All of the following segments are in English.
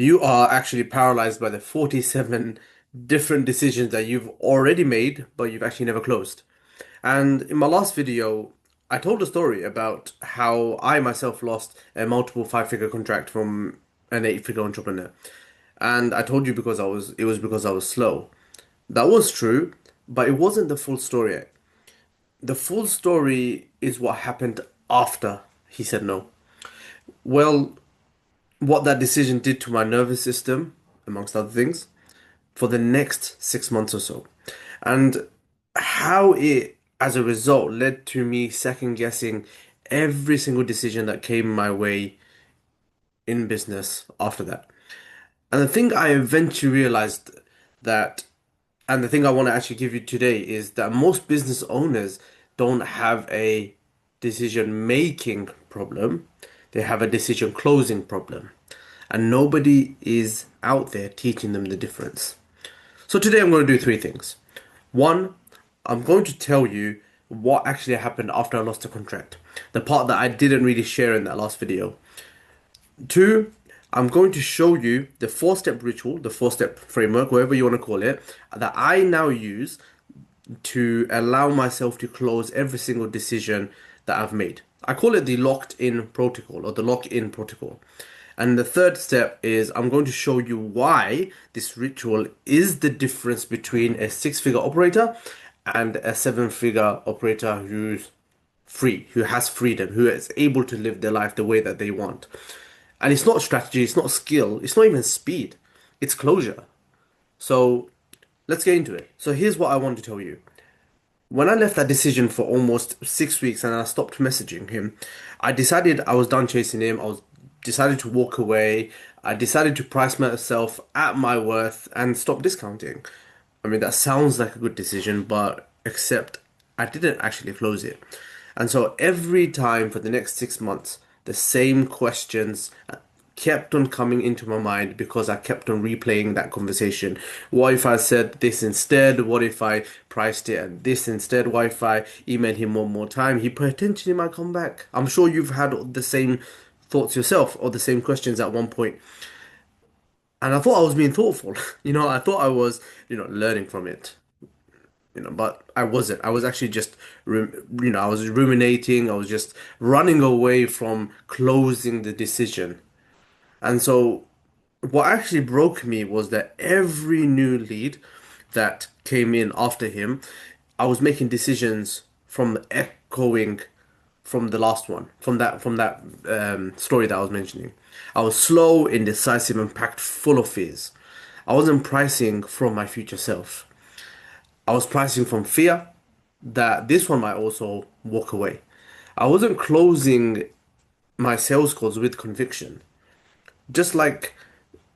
You are actually paralyzed by the 47 different decisions that you've already made, but you've actually never closed. And in my last video, I told a story about how I myself lost a multiple five-figure contract from an eight-figure entrepreneur. And I told you it was because I was slow. That was true, but it wasn't the full story. The full story is what happened after he said no. Well, what that decision did to my nervous system, amongst other things, for the next 6 months or so. And how it, as a result, led to me second guessing every single decision that came my way in business after that. And the thing I eventually realized that, and the thing I want to actually give you today is that most business owners don't have a decision making problem, they have a decision closing problem. And nobody is out there teaching them the difference. So today I'm going to do three things. One, I'm going to tell you what actually happened after I lost the contract. The part that I didn't really share in that last video. Two, I'm going to show you the four-step ritual, the four-step framework, whatever you want to call it, that I now use to allow myself to close every single decision that I've made. I call it the locked in protocol or the lock in protocol. And the third step is I'm going to show you why this ritual is the difference between a six-figure operator and a seven-figure operator who's free, who has freedom, who is able to live their life the way that they want. And it's not strategy, it's not skill, it's not even speed, it's closure. So let's get into it. So here's what I want to tell you. When I left that decision for almost 6 weeks and I stopped messaging him, I decided I was done chasing him. I was decided to walk away. I decided to price myself at my worth and stop discounting. I mean, that sounds like a good decision, but except I didn't actually close it. And so every time for the next 6 months, the same questions kept on coming into my mind because I kept on replaying that conversation. What if I said this instead? What if I priced it at this instead? What if I emailed him one more time? He potentially might come back. I'm sure you've had the same thoughts yourself or the same questions at one point. And I thought I was being thoughtful. I thought I was, learning from it. But I wasn't. I was actually just, I was ruminating. I was just running away from closing the decision. And so what actually broke me was that every new lead that came in after him, I was making decisions from echoing from the last one, from that story that I was mentioning. I was slow, indecisive, and packed full of fears. I wasn't pricing from my future self. I was pricing from fear that this one might also walk away. I wasn't closing my sales calls with conviction. Just like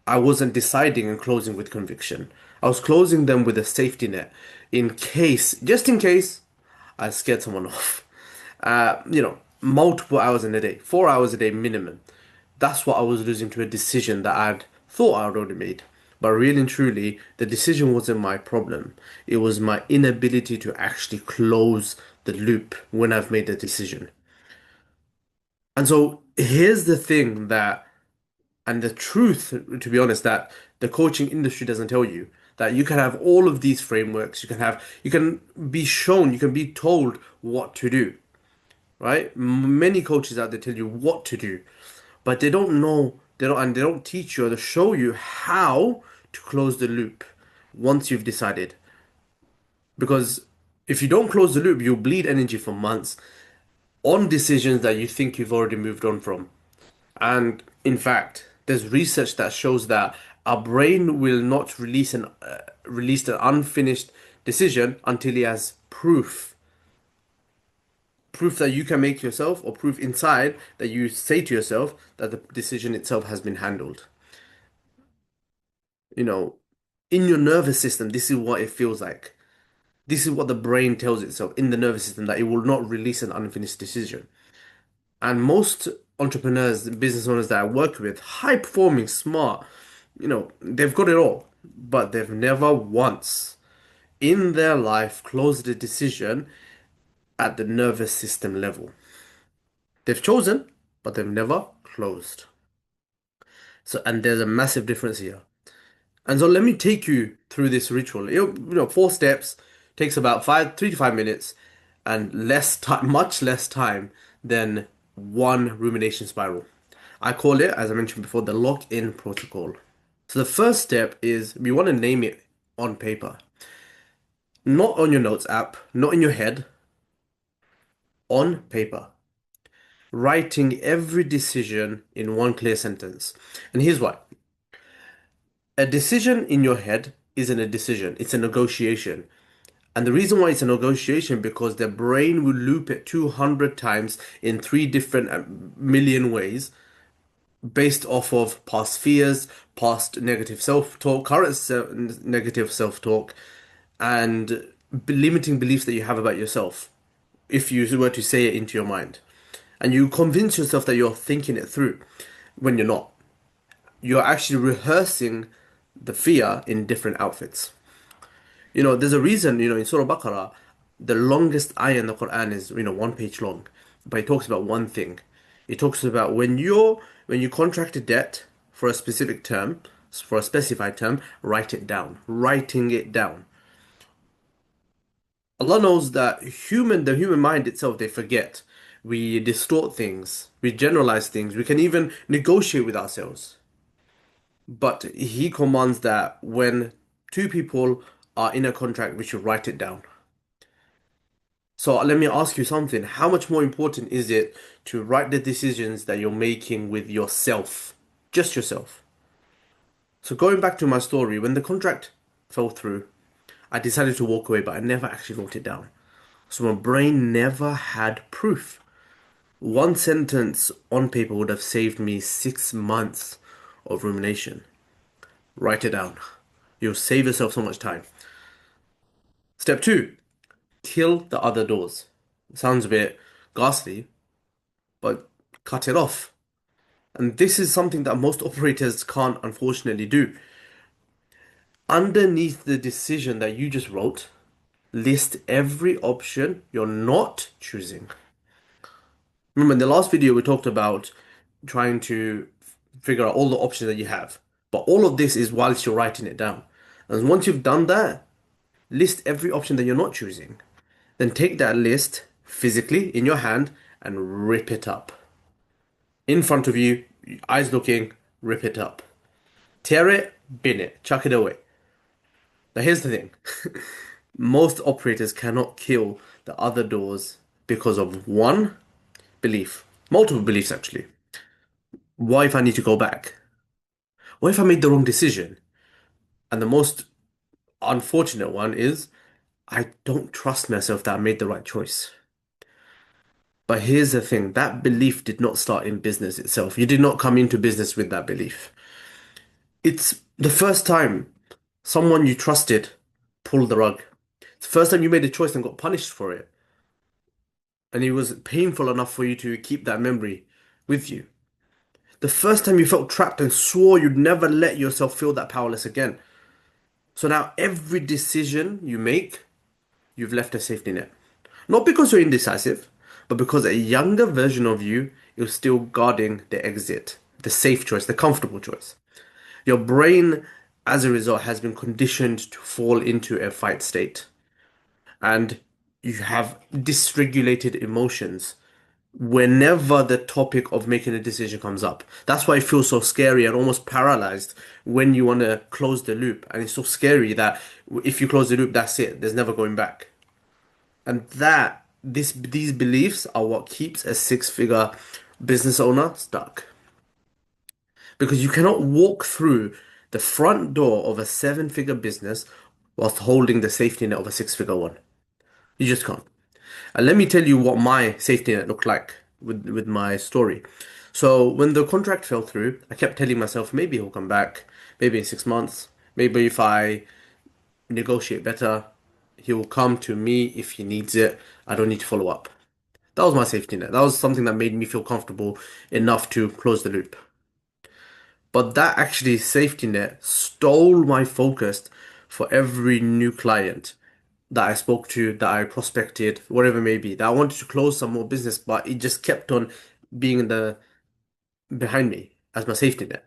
I wasn't deciding and closing with conviction. I was closing them with a safety net just in case I scared someone off. Multiple hours in a day, 4 hours a day minimum. That's what I was losing to a decision that I'd thought I'd already made. But really and truly, the decision wasn't my problem. It was my inability to actually close the loop when I've made the decision. And so here's the thing that and the truth, to be honest, that the coaching industry doesn't tell you that you can have all of these frameworks, you can be shown, you can be told what to do, right? Many coaches out there tell you what to do, but they don't know, and they don't teach you or they show you how to close the loop once you've decided. Because if you don't close the loop, you'll bleed energy for months on decisions that you think you've already moved on from. And in fact, there's research that shows that our brain will not release an unfinished decision until it has proof that you can make yourself, or proof inside that you say to yourself that the decision itself has been handled. You know, in your nervous system, this is what it feels like. This is what the brain tells itself in the nervous system that it will not release an unfinished decision. And most entrepreneurs, business owners that I work with, high performing, smart, they've got it all, but they've never once in their life closed a decision at the nervous system level. They've chosen, but they've never closed. So, and there's a massive difference here. And so let me take you through this ritual. Four steps, takes about 3 to 5 minutes, and less time, much less time than one rumination spiral. I call it, as I mentioned before, the lock-in protocol. So the first step is we want to name it on paper, not on your notes app, not in your head, on paper. Writing every decision in one clear sentence. And here's why. A decision in your head isn't a decision, it's a negotiation. And the reason why it's a negotiation because the brain will loop it 200 times in three different million ways based off of past fears, past negative self-talk, current negative self-talk, and limiting beliefs that you have about yourself if you were to say it into your mind. And you convince yourself that you're thinking it through when you're not. You're actually rehearsing the fear in different outfits. There's a reason, in Surah Baqarah, the longest ayah in the Quran is, one page long, but it talks about one thing. It talks about when you contract a debt for a specific term, for a specified term, write it down. Writing it down. Allah knows that the human mind itself, they forget. We distort things, we generalize things, we can even negotiate with ourselves. But He commands that when two people are in a contract, we should write it down. So let me ask you something. How much more important is it to write the decisions that you're making with yourself? Just yourself. So going back to my story, when the contract fell through, I decided to walk away, but I never actually wrote it down. So my brain never had proof. One sentence on paper would have saved me 6 months of rumination. Write it down. You'll save yourself so much time. Step two, kill the other doors. Sounds a bit ghastly, but cut it off. And this is something that most operators can't unfortunately do. Underneath the decision that you just wrote, list every option you're not choosing. Remember, in the last video, we talked about trying to figure out all the options that you have. But all of this is whilst you're writing it down. And once you've done that, list every option that you're not choosing. Then take that list physically in your hand and rip it up. In front of you, eyes looking, rip it up. Tear it, bin it, chuck it away. Now here's the thing. Most operators cannot kill the other doors because of one belief. Multiple beliefs actually. What if I need to go back? What if I made the wrong decision? And the most unfortunate one is I don't trust myself that I made the right choice. But here's the thing, that belief did not start in business itself. You did not come into business with that belief. It's the first time someone you trusted pulled the rug. It's the first time you made a choice and got punished for it. And it was painful enough for you to keep that memory with you. The first time you felt trapped and swore you'd never let yourself feel that powerless again. So now every decision you make, you've left a safety net. Not because you're indecisive, but because a younger version of you is still guarding the exit, the safe choice, the comfortable choice. Your brain, as a result, has been conditioned to fall into a fight state. And you have dysregulated emotions whenever the topic of making a decision comes up. That's why it feels so scary and almost paralyzed when you want to close the loop. And it's so scary that if you close the loop, that's it. There's never going back. And these beliefs are what keeps a six-figure business owner stuck. Because you cannot walk through the front door of a seven-figure business whilst holding the safety net of a six-figure one. You just can't. And let me tell you what my safety net looked like with my story. So when the contract fell through, I kept telling myself, maybe he'll come back, maybe in 6 months, maybe if I negotiate better, he will come to me if he needs it. I don't need to follow up. That was my safety net. That was something that made me feel comfortable enough to close the loop. But that actually safety net stole my focus for every new client that I spoke to, that I prospected, whatever it may be, that I wanted to close some more business, but it just kept on being in the behind me as my safety net.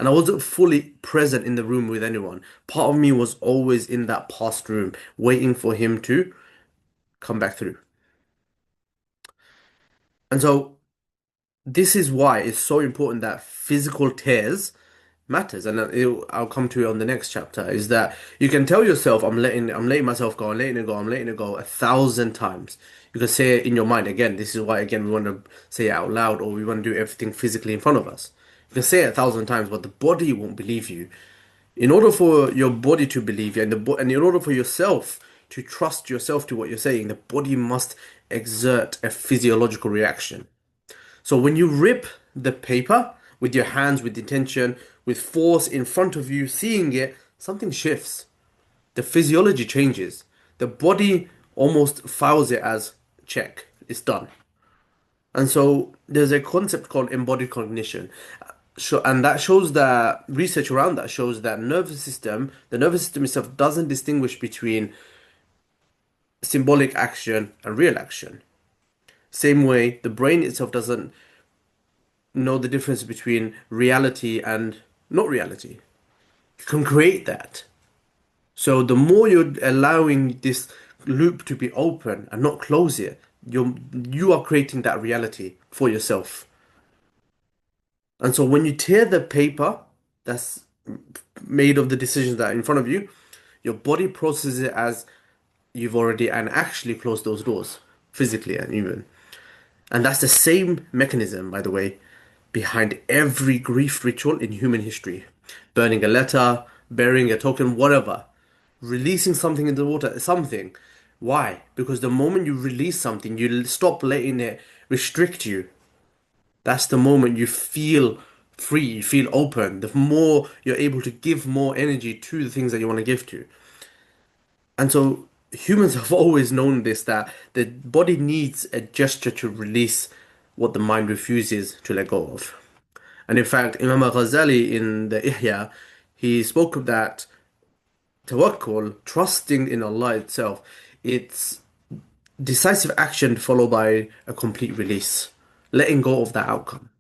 and I wasn't fully present in the room with anyone. Part of me was always in that past room, waiting for him to come back through. And so this is why it's so important that physical tears matters, and I'll come to it on the next chapter. Is that you can tell yourself, I'm letting myself go, I'm letting it go, I'm letting it go 1,000 times. You can say it in your mind again. This is why again we want to say it out loud, or we want to do everything physically in front of us. You can say it 1,000 times, but the body won't believe you. In order for your body to believe you, and in order for yourself to trust yourself to what you're saying, the body must exert a physiological reaction. So when you rip the paper with your hands, with intention, with force in front of you, seeing it, something shifts. The physiology changes. The body almost files it as check, it's done. And so there's a concept called embodied cognition. And that shows that research around that shows that the nervous system itself doesn't distinguish between symbolic action and real action. Same way, the brain itself doesn't know the difference between reality and not reality. You can create that. So the more you're allowing this loop to be open and not close it, you are creating that reality for yourself. And so when you tear the paper that's made of the decisions that are in front of you, your body processes it as you've already and actually closed those doors physically and even. And that's the same mechanism, by the way, behind every grief ritual in human history. Burning a letter, burying a token, whatever. Releasing something into the water, something. Why? Because the moment you release something, you stop letting it restrict you. That's the moment you feel free, you feel open. The more you're able to give more energy to the things that you want to give to. And so humans have always known this, that the body needs a gesture to release what the mind refuses to let go of. And in fact, Imam al-Ghazali in the Ihya, he spoke of that tawakkul, trusting in Allah itself. It's decisive action followed by a complete release, letting go of that outcome.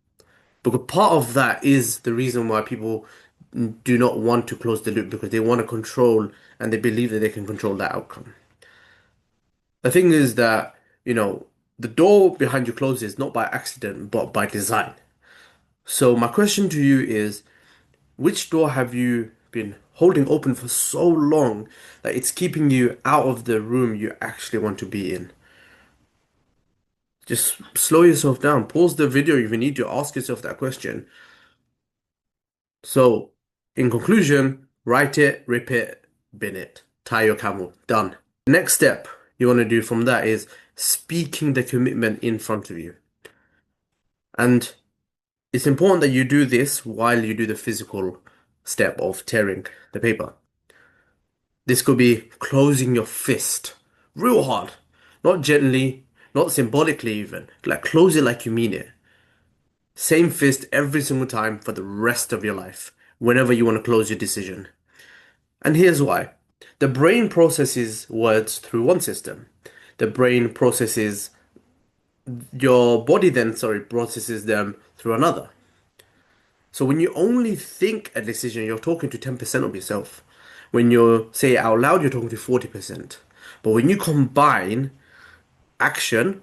Because part of that is the reason why people do not want to close the loop, because they want to control and they believe that they can control that outcome. The thing is that, the door behind you closes not by accident, but by design. So my question to you is, which door have you been holding open for so long that it's keeping you out of the room you actually want to be in? Just slow yourself down. Pause the video if you need to ask yourself that question. So, in conclusion, write it, rip it, bin it. Tie your camel. Done. The next step you want to do from that is speaking the commitment in front of you. And it's important that you do this while you do the physical step of tearing the paper. This could be closing your fist real hard, not gently, not symbolically even. Like close it like you mean it. Same fist every single time for the rest of your life, whenever you want to close your decision. And here's why. The brain processes words through one system. The brain processes your body then, sorry, processes them through another. So when you only think a decision, you're talking to 10% of yourself. When you say it out loud, you're talking to 40%. But when you combine action,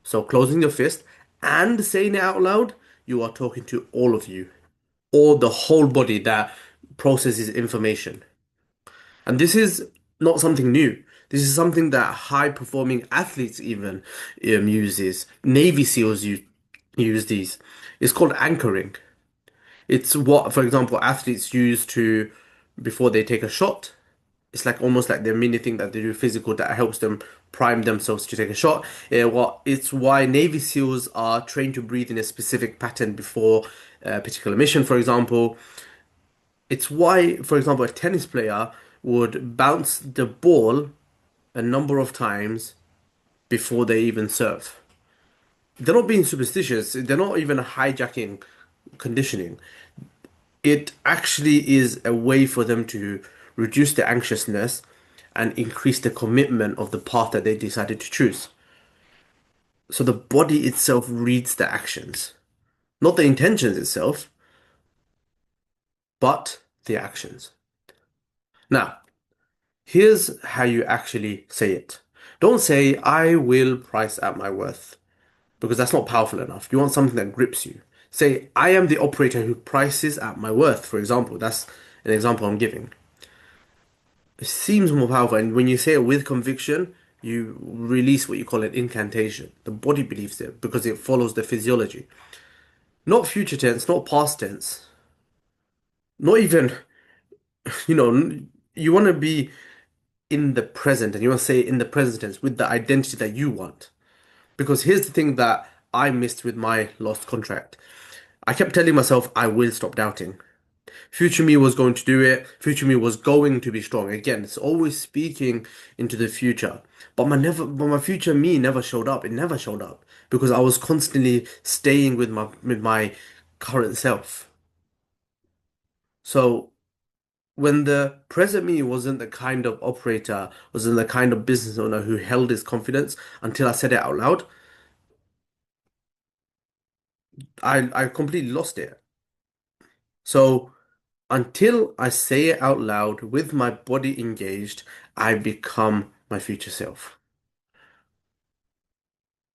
so closing your fist, and saying it out loud, you are talking to all of you, or the whole body that processes information. And this is not something new. This is something that high performing athletes even uses. Navy SEALs use these. It's called anchoring. It's what, for example, athletes use to before they take a shot. It's like almost like their mini thing that they do physical that helps them prime themselves to take a shot. It's why Navy SEALs are trained to breathe in a specific pattern before a particular mission, for example. It's why, for example, a tennis player would bounce the ball a number of times before they even serve. They're not being superstitious, they're not even hijacking conditioning. It actually is a way for them to reduce the anxiousness and increase the commitment of the path that they decided to choose. So the body itself reads the actions, not the intentions itself. but the actions. Now, here's how you actually say it. Don't say, I will price at my worth, because that's not powerful enough. You want something that grips you. Say, I am the operator who prices at my worth, for example. That's an example I'm giving. It seems more powerful, and when you say it with conviction, you release what you call an incantation. The body believes it because it follows the physiology. Not future tense, not past tense, not even, you know, you want to be in the present and you want to say in the present tense with the identity that you want. Because here's the thing that I missed with my lost contract. I kept telling myself I will stop doubting. Future me was going to do it. Future me was going to be strong. Again, it's always speaking into the future. But my future me never showed up. It never showed up because I was constantly staying with my current self. So when the present me wasn't the kind of operator, wasn't the kind of business owner who held his confidence until I said it out loud, I completely lost it. So until I say it out loud with my body engaged, I become my future self.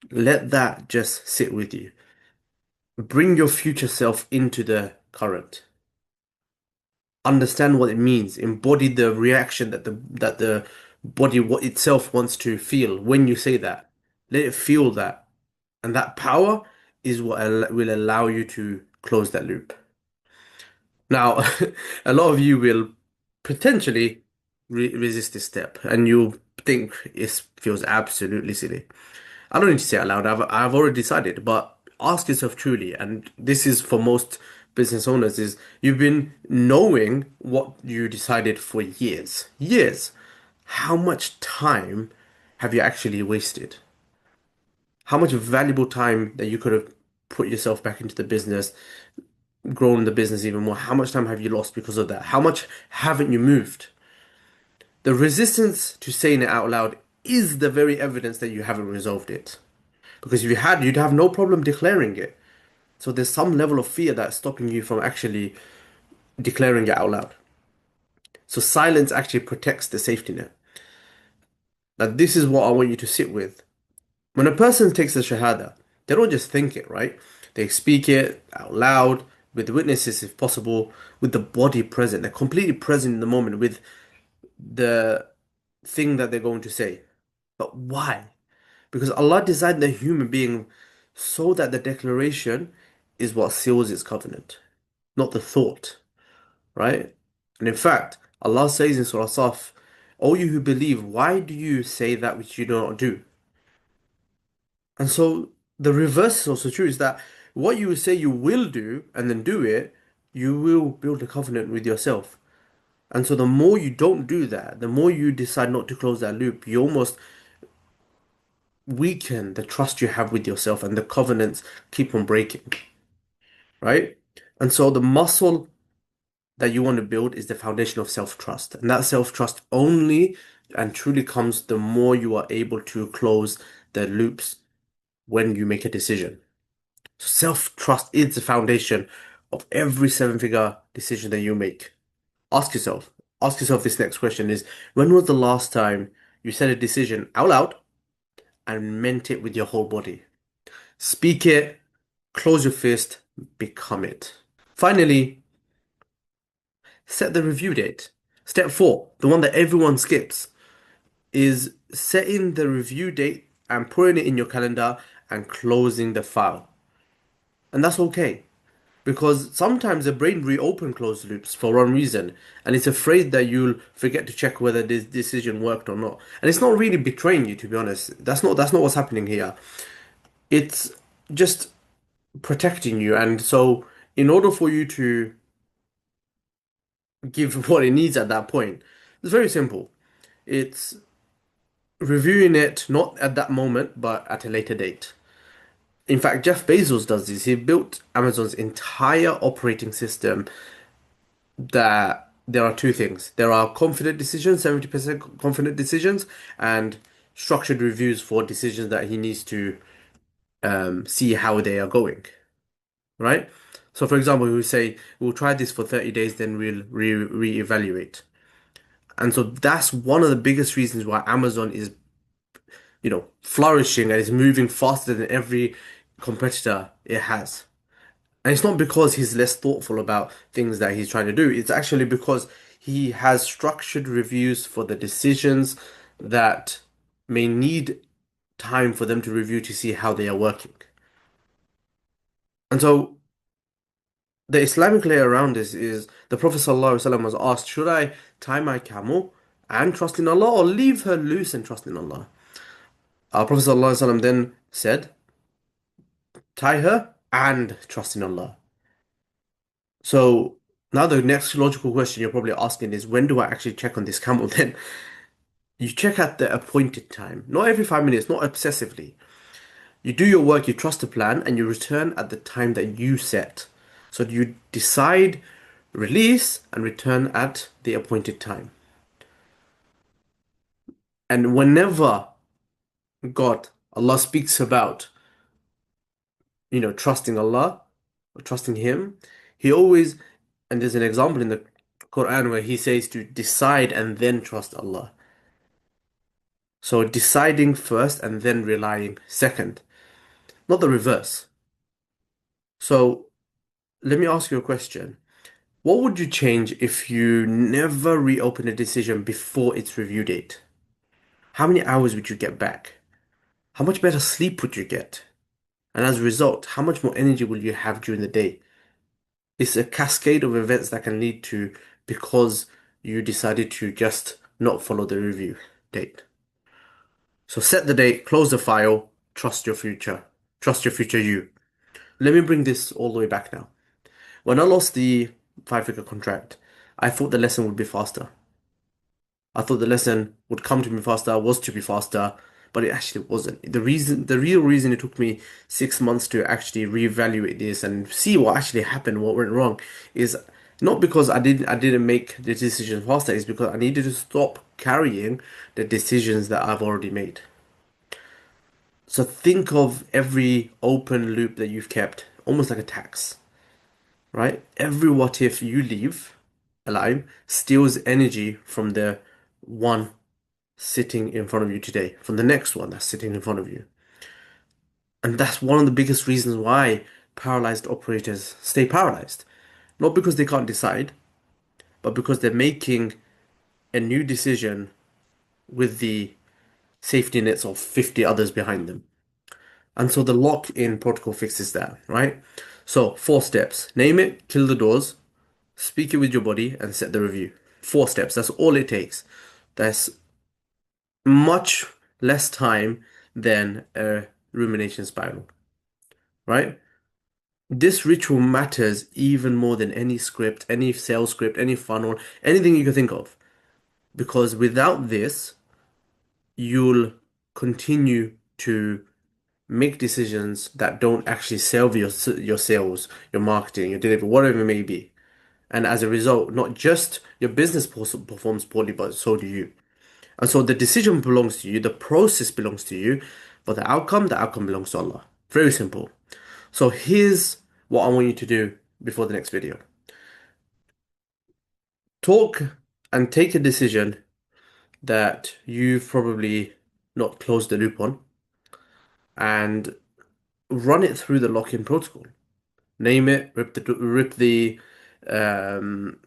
Let that just sit with you. Bring your future self into the current. Understand what it means. Embody the reaction that the body what itself wants to feel when you say that. Let it feel that. And that power is what will allow you to close that loop. Now, a lot of you will potentially resist this step and you'll think it feels absolutely silly. I don't need to say it out loud. I've already decided, but ask yourself truly, and this is for most business owners, is you've been knowing what you decided for years. Years. How much time have you actually wasted? How much valuable time that you could have put yourself back into the business, grown the business even more? How much time have you lost because of that? How much haven't you moved? The resistance to saying it out loud is the very evidence that you haven't resolved it. Because if you had, you'd have no problem declaring it. So there's some level of fear that's stopping you from actually declaring it out loud. So silence actually protects the safety net. Now, this is what I want you to sit with. When a person takes the Shahada, they don't just think it, right? They speak it out loud, with witnesses if possible, with the body present. They're completely present in the moment with the thing that they're going to say. But why? Because Allah designed the human being so that the declaration is what seals its covenant, not the thought, right? And in fact, Allah says in Surah Saf, O you who believe, why do you say that which you do not do? And so the reverse is also true, is that what you say you will do and then do it, you will build a covenant with yourself. And so the more you don't do that, the more you decide not to close that loop, you almost weaken the trust you have with yourself and the covenants keep on breaking, right? And so the muscle that you want to build is the foundation of self-trust. And that self-trust only and truly comes the more you are able to close the loops when you make a decision. So self-trust is the foundation of every seven-figure decision that you make. Ask yourself, ask yourself this next question is, when was the last time you said a decision out loud and meant it with your whole body? Speak it, close your fist, become it. Finally, set the review date. Step four, the one that everyone skips, is setting the review date and putting it in your calendar and closing the file. And that's okay. Because sometimes the brain reopen closed loops for one reason, and it's afraid that you'll forget to check whether this decision worked or not. And it's not really betraying you, to be honest. That's not what's happening here. It's just protecting you. And so, in order for you to give what it needs at that point, it's very simple. It's reviewing it not at that moment, but at a later date. In fact, Jeff Bezos does this. He built Amazon's entire operating system that there are two things. There are confident decisions, 70% confident decisions, and structured reviews for decisions that he needs to see how they are going, right? So, for example, we would say we'll try this for 30 days, then we'll reevaluate. And so that's one of the biggest reasons why Amazon is, flourishing and is moving faster than every competitor it has. And it's not because he's less thoughtful about things that he's trying to do. It's actually because he has structured reviews for the decisions that may need time for them to review to see how they are working. And so the Islamic layer around this is the Prophet ﷺ was asked, should I tie my camel and trust in Allah or leave her loose and trust in Allah? Our Prophet ﷺ then said, tie her and trust in Allah. So now the next logical question you're probably asking is, when do I actually check on this camel then? You check at the appointed time, not every 5 minutes, not obsessively. You do your work, you trust the plan, and you return at the time that you set. So you decide, release, and return at the appointed time. And whenever Allah speaks about, trusting Allah or trusting Him, He always, and there's an example in the Quran where He says to decide and then trust Allah. So deciding first and then relying second, not the reverse. So let me ask you a question. What would you change if you never reopen a decision before its review date? How many hours would you get back? How much better sleep would you get? And as a result, how much more energy will you have during the day? It's a cascade of events that can lead to because you decided to just not follow the review date. So set the date, close the file, trust your future. Trust your future you. Let me bring this all the way back now. When I lost the five-figure contract, I thought the lesson would be faster. I thought the lesson would come to me faster, was to be faster, but it actually wasn't. The real reason it took me 6 months to actually reevaluate this and see what actually happened, what went wrong, is not because I didn't make the decision faster, it's because I needed to stop carrying the decisions that I've already made. So think of every open loop that you've kept, almost like a tax, right? Every what if you leave alive steals energy from the one sitting in front of you today, from the next one that's sitting in front of you. And that's one of the biggest reasons why paralyzed operators stay paralyzed. Not because they can't decide, but because they're making a new decision with the safety nets of 50 others behind them. And so the lock-in protocol fixes that, right? So 4 steps. Name it, kill the doors, speak it with your body, and set the review. 4 steps. That's all it takes. That's much less time than a rumination spiral, right? This ritual matters even more than any script, any sales script, any funnel, anything you can think of. Because without this, you'll continue to make decisions that don't actually serve your sales, your marketing, your delivery, whatever it may be. And as a result, not just your business performs poorly, but so do you. And so the decision belongs to you, the process belongs to you, but the outcome belongs to Allah. Very simple. So here's what I want you to do before the next video. Talk and take a decision that you've probably not closed the loop on and run it through the lock-in protocol. Name it, rip the um,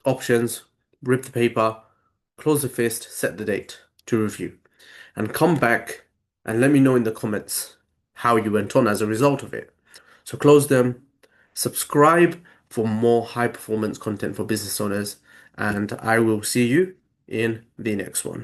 options, rip the paper, close the fist, set the date to review, and come back and let me know in the comments how you went on as a result of it. So close them, subscribe for more high performance content for business owners, and I will see you in the next one.